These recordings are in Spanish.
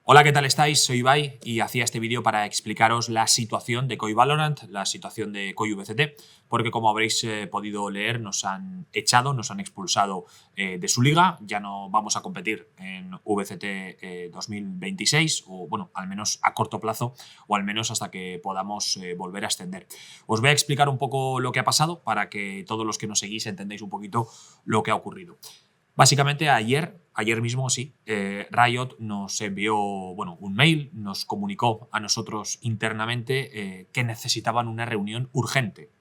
Hola, ¿qué tal estáis? Soy Ibai y hacía este vídeo para explicaros la situación de COI Valorant, la situación de COI VCT, porque como habréis podido leer, nos han echado, nos han expulsado de su liga. Ya no vamos a competir en VCT 2026, o bueno, al menos a corto plazo, o al menos hasta que podamos volver a ascender. Os voy a explicar un poco lo que ha pasado para que todos los que nos seguís entendáis un poquito lo que ha ocurrido. Básicamente ayer mismo, sí, Riot nos envió un mail, nos comunicó a nosotros internamente que necesitaban una reunión urgente.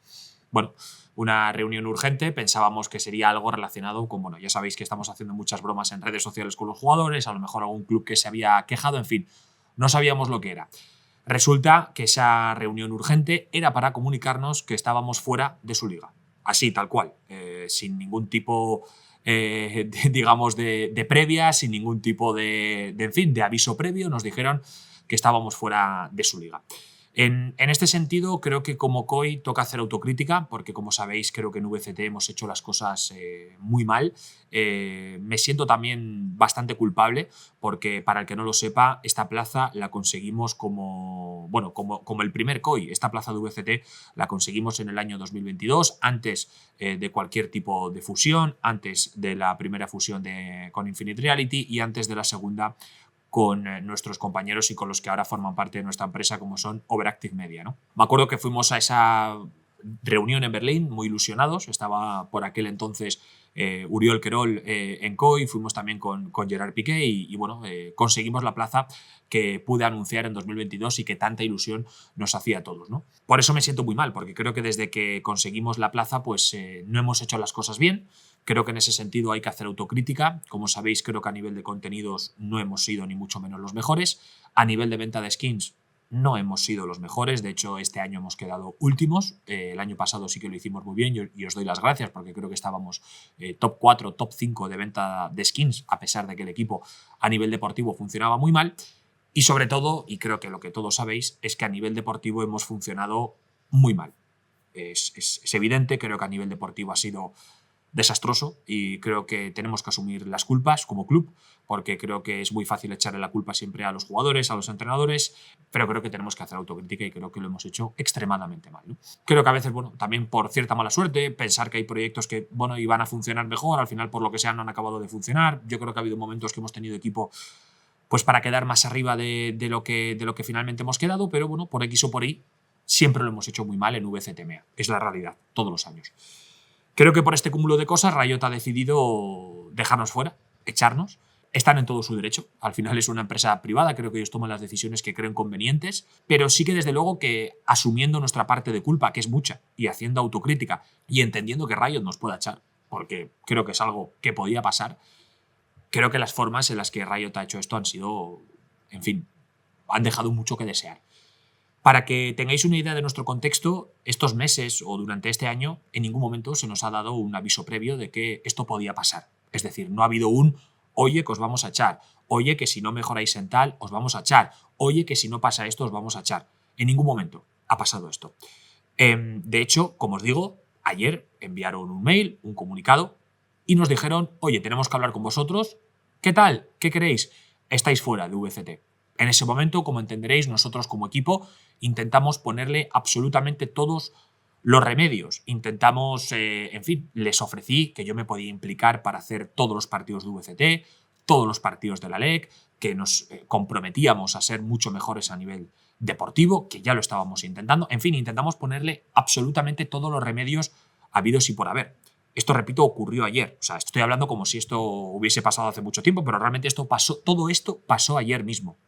Bueno, una reunión urgente, pensábamos que sería algo relacionado con, ya sabéis que estamos haciendo muchas bromas en redes sociales con los jugadores, a lo mejor algún club que se había quejado, en fin, no sabíamos lo que era. Resulta que esa reunión urgente era para comunicarnos que estábamos fuera de su liga. Así, tal cual, sin ningún tipo digamos, de previa, sin ningún tipo de aviso previo, nos dijeron que estábamos fuera de su liga. En este sentido, creo que como COI toca hacer autocrítica, porque como sabéis, creo que en VCT hemos hecho las cosas muy mal. Me siento también bastante culpable, porque para el que no lo sepa, esta plaza la conseguimos como el primer COI. Esta plaza de VCT la conseguimos en el año 2022, antes de cualquier tipo de fusión, antes de la primera fusión con Infinite Reality y antes de la segunda con nuestros compañeros y con los que ahora forman parte de nuestra empresa, como son Overactive Media, ¿no? Me acuerdo que fuimos a esa reunión en Berlín muy ilusionados. Estaba por aquel entonces Uriol Querol en COI, fuimos también con Gerard Piqué y conseguimos la plaza que pude anunciar en 2022 y que tanta ilusión nos hacía a todos, ¿no? Por eso me siento muy mal, porque creo que desde que conseguimos la plaza pues no hemos hecho las cosas bien. Creo que en ese sentido hay que hacer autocrítica. Como sabéis, creo que a nivel de contenidos no hemos sido ni mucho menos los mejores. A nivel de venta de skins no hemos sido los mejores. De hecho, este año hemos quedado últimos. El año pasado sí que lo hicimos muy bien y os doy las gracias porque creo que estábamos top 4, top 5 de venta de skins, a pesar de que el equipo a nivel deportivo funcionaba muy mal. Y sobre todo, y creo que lo que todos sabéis, es que a nivel deportivo hemos funcionado muy mal. Es evidente, creo que a nivel deportivo ha sido desastroso y creo que tenemos que asumir las culpas como club, porque creo que es muy fácil echarle la culpa siempre a los jugadores, a los entrenadores, pero creo que tenemos que hacer autocrítica y creo que lo hemos hecho extremadamente mal, ¿no? Creo que a veces, también por cierta mala suerte, pensar que hay proyectos que, iban a funcionar mejor, al final por lo que sea no han acabado de funcionar. Yo creo que ha habido momentos que hemos tenido equipo pues para quedar más arriba de lo que finalmente hemos quedado, pero por X o por Y siempre lo hemos hecho muy mal en VCTMA. Es la realidad, todos los años. Creo que por este cúmulo de cosas Riot ha decidido dejarnos fuera, echarnos. Están en todo su derecho. Al final es una empresa privada, creo que ellos toman las decisiones que creen convenientes, pero sí que desde luego que asumiendo nuestra parte de culpa, que es mucha, y haciendo autocrítica y entendiendo que Riot nos pueda echar, porque creo que es algo que podía pasar, creo que las formas en las que Riot ha hecho esto han sido, en fin, han dejado mucho que desear. Para que tengáis una idea de nuestro contexto, estos meses o durante este año en ningún momento se nos ha dado un aviso previo de que esto podía pasar. Es decir, no ha habido oye, que os vamos a echar, oye, que si no mejoráis en tal, os vamos a echar, oye, que si no pasa esto, os vamos a echar. En ningún momento ha pasado esto. De hecho, como os digo, ayer enviaron un mail, un comunicado, y nos dijeron, oye, tenemos que hablar con vosotros. ¿Qué tal? ¿Qué queréis? Estáis fuera de VCT. En ese momento, como entenderéis, nosotros como equipo intentamos ponerle absolutamente todos los remedios. Intentamos, en fin, les ofrecí que yo me podía implicar para hacer todos los partidos de VCT, todos los partidos de la LEC, que nos comprometíamos a ser mucho mejores a nivel deportivo, que ya lo estábamos intentando. En fin, intentamos ponerle absolutamente todos los remedios habidos y por haber. Esto, repito, ocurrió ayer. O sea, estoy hablando como si esto hubiese pasado hace mucho tiempo, pero realmente todo esto pasó ayer mismo.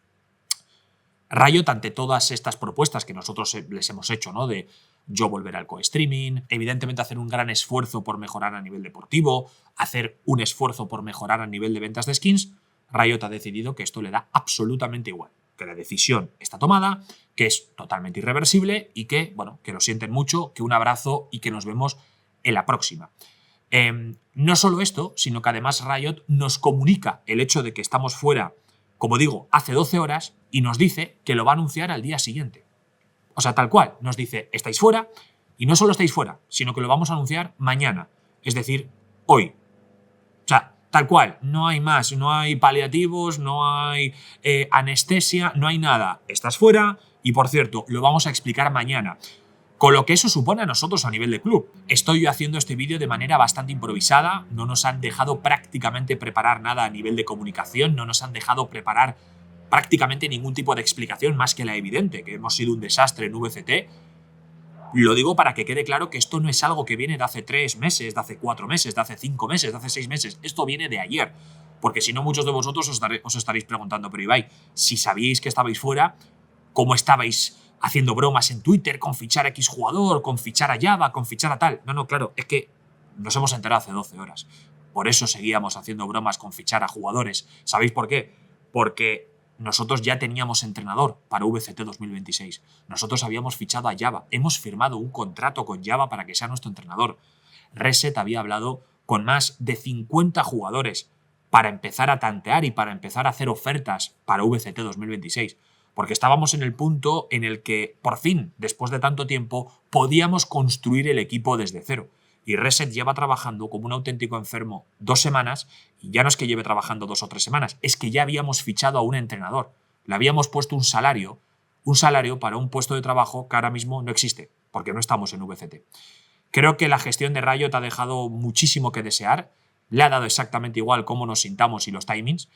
Riot, ante todas estas propuestas que nosotros les hemos hecho, ¿no? De yo volver al co-streaming, evidentemente hacer un gran esfuerzo por mejorar a nivel deportivo, hacer un esfuerzo por mejorar a nivel de ventas de skins, Riot ha decidido que esto le da absolutamente igual, que la decisión está tomada, que es totalmente irreversible y que, que lo sienten mucho, que un abrazo y que nos vemos en la próxima. No solo esto, sino que además Riot nos comunica el hecho de que estamos fuera, como digo, hace 12 horas y nos dice que lo va a anunciar al día siguiente. O sea, tal cual, nos dice, estáis fuera y no solo estáis fuera, sino que lo vamos a anunciar mañana, es decir, hoy. O sea, Tal cual, no hay más, no hay paliativos, no hay anestesia, no hay nada. Estás fuera y, por cierto, lo vamos a explicar mañana. Con lo que eso supone a nosotros a nivel de club. Estoy haciendo este vídeo de manera bastante improvisada, no nos han dejado prácticamente preparar nada a nivel de comunicación, no nos han dejado preparar prácticamente ningún tipo de explicación más que la evidente, que hemos sido un desastre en VCT. Lo digo para que quede claro que esto no es algo que viene de hace 3 meses, de hace 4 meses, de hace 5 meses, de hace 6 meses. Esto viene de ayer. Porque si no, muchos de vosotros os estaréis preguntando, pero Ibai, si sabíais que estabais fuera, ¿cómo estabais haciendo bromas en Twitter con fichar a X jugador, con fichar a Java, con fichar a tal? No, claro, es que nos hemos enterado hace 12 horas. Por eso seguíamos haciendo bromas con fichar a jugadores. ¿Sabéis por qué? Porque nosotros ya teníamos entrenador para VCT 2026. Nosotros habíamos fichado a Java. Hemos firmado un contrato con Java para que sea nuestro entrenador. Reset había hablado con más de 50 jugadores para empezar a tantear y para empezar a hacer ofertas para VCT 2026. Porque estábamos en el punto en el que, por fin, después de tanto tiempo, podíamos construir el equipo desde cero. Y Reset lleva trabajando como un auténtico enfermo 2 semanas, y ya no es que lleve trabajando 2 o 3 semanas, es que ya habíamos fichado a un entrenador. Le habíamos puesto un salario para un puesto de trabajo que ahora mismo no existe, porque no estamos en VCT. Creo que la gestión de Riot ha dejado muchísimo que desear, le ha dado exactamente igual cómo nos sintamos y los timings.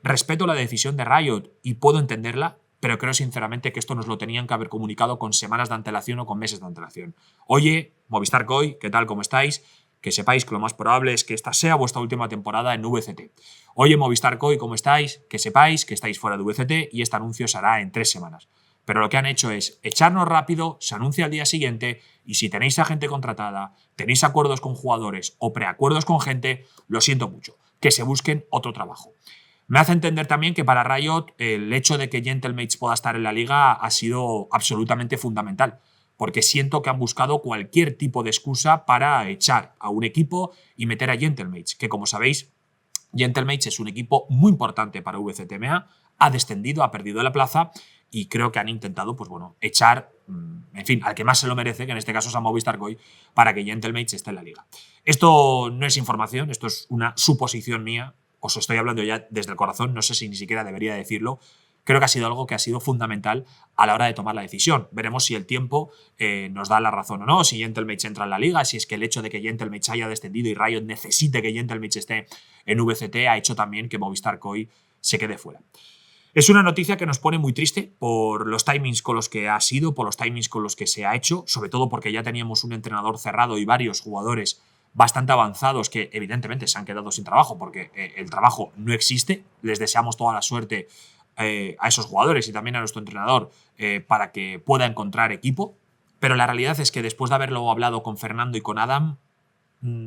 Respeto la decisión de Riot y puedo entenderla, pero creo sinceramente que esto nos lo tenían que haber comunicado con semanas de antelación o con meses de antelación. Oye, Movistar COI, ¿qué tal? ¿Cómo estáis? Que sepáis que lo más probable es que esta sea vuestra última temporada en VCT. Oye, Movistar COI, ¿cómo estáis? Que sepáis que estáis fuera de VCT y este anuncio se hará en 3 semanas. Pero lo que han hecho es echarnos rápido, se anuncia al día siguiente y si tenéis a gente contratada, tenéis acuerdos con jugadores o preacuerdos con gente, lo siento mucho, que se busquen otro trabajo. Me hace entender también que para Riot el hecho de que Gentlemates pueda estar en la liga ha sido absolutamente fundamental, porque siento que han buscado cualquier tipo de excusa para echar a un equipo y meter a Gentlemates, que como sabéis, Gentlemates es un equipo muy importante para VCTMA, ha descendido, ha perdido la plaza y creo que han intentado, pues bueno, echar, en fin, al que más se lo merece, que en este caso es a Movistar COI, para que Gentlemates esté en la liga. Esto no es información, esto es una suposición mía. Os estoy hablando ya desde el corazón, no sé si ni siquiera debería decirlo. Creo que ha sido algo que ha sido fundamental a la hora de tomar la decisión. Veremos si el tiempo nos da la razón o no, si Gentlemates entra en la liga, si es que el hecho de que Gentlemates haya descendido y Riot necesite que Gentlemates esté en VCT ha hecho también que Movistar COI se quede fuera. Es una noticia que nos pone muy triste por los timings con los que ha sido, por los timings con los que se ha hecho, sobre todo porque ya teníamos un entrenador cerrado y varios jugadores bastante avanzados que evidentemente se han quedado sin trabajo porque el trabajo no existe. Les deseamos toda la suerte a esos jugadores y también a nuestro entrenador para que pueda encontrar equipo. Pero la realidad es que después de haberlo hablado con Fernando y con Adam,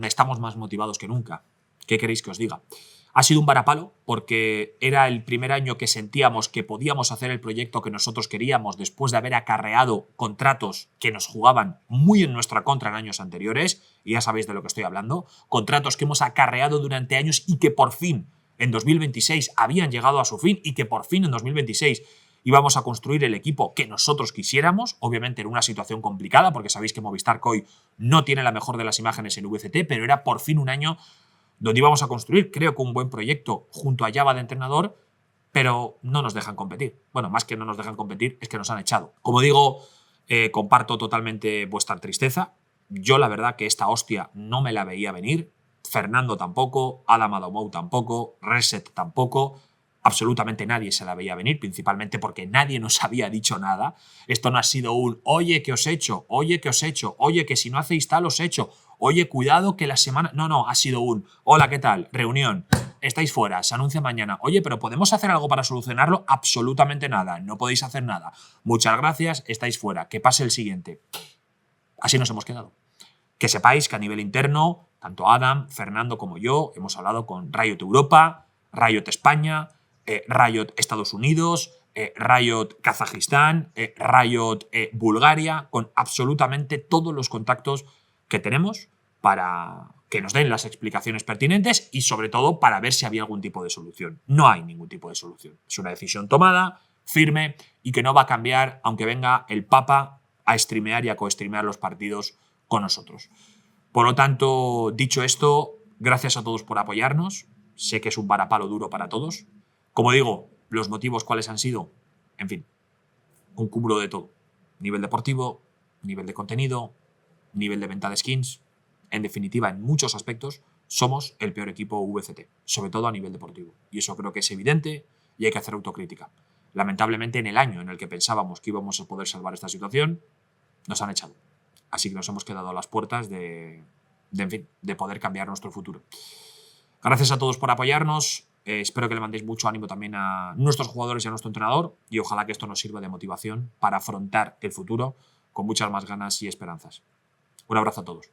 estamos más motivados que nunca. ¿Qué queréis que os diga? Ha sido un varapalo porque era el primer año que sentíamos que podíamos hacer el proyecto que nosotros queríamos después de haber acarreado contratos que nos jugaban muy en nuestra contra en años anteriores, y ya sabéis de lo que estoy hablando, contratos que hemos acarreado durante años y que por fin en 2026 habían llegado a su fin y que por fin en 2026 íbamos a construir el equipo que nosotros quisiéramos, obviamente en una situación complicada porque sabéis que Movistar COI no tiene la mejor de las imágenes en VCT, pero era por fin un año donde íbamos a construir, creo que un buen proyecto junto a Java de entrenador, pero no nos dejan competir. Bueno, más que no nos dejan competir, es que nos han echado. Como digo, comparto totalmente vuestra tristeza. Yo la verdad que esta hostia no me la veía venir. Fernando tampoco, Adam Adomou tampoco, Reset tampoco. Absolutamente nadie se la veía venir, principalmente porque nadie nos había dicho nada. Esto no ha sido un oye, ¿qué os he hecho? Oye, ¿qué os he hecho? Oye, que si no hacéis tal os he hecho. Oye, cuidado que la semana... No, ha sido un hola, ¿qué tal? Reunión. Estáis fuera, se anuncia mañana. Oye, pero ¿podemos hacer algo para solucionarlo? Absolutamente nada, no podéis hacer nada. Muchas gracias, estáis fuera. Que pase el siguiente. Así nos hemos quedado. Que sepáis que a nivel interno, tanto Adam, Fernando como yo hemos hablado con Riot Europa, Riot España, Riot Estados Unidos, Riot Kazajistán, Riot Bulgaria, con absolutamente todos los contactos que tenemos para que nos den las explicaciones pertinentes y sobre todo para ver si había algún tipo de solución. No hay ningún tipo de solución. Es una decisión tomada, firme y que no va a cambiar aunque venga el Papa a streamear y a co-streamear los partidos con nosotros. Por lo tanto, dicho esto, Gracias a todos por apoyarnos. Sé que es un varapalo duro para todos. Como digo, los motivos cuáles han sido, en fin, un cúmulo de todo. Nivel deportivo, nivel de contenido, nivel de venta de skins. En definitiva, en muchos aspectos, somos el peor equipo VCT, sobre todo a nivel deportivo. Y eso creo que es evidente y hay que hacer autocrítica. Lamentablemente, en el año en el que pensábamos que íbamos a poder salvar esta situación, nos han echado. Así que nos hemos quedado a las puertas en fin, de poder cambiar nuestro futuro. Gracias a todos por apoyarnos. Espero que le mandéis mucho ánimo también a nuestros jugadores y a nuestro entrenador y ojalá que esto nos sirva de motivación para afrontar el futuro con muchas más ganas y esperanzas. Un abrazo a todos.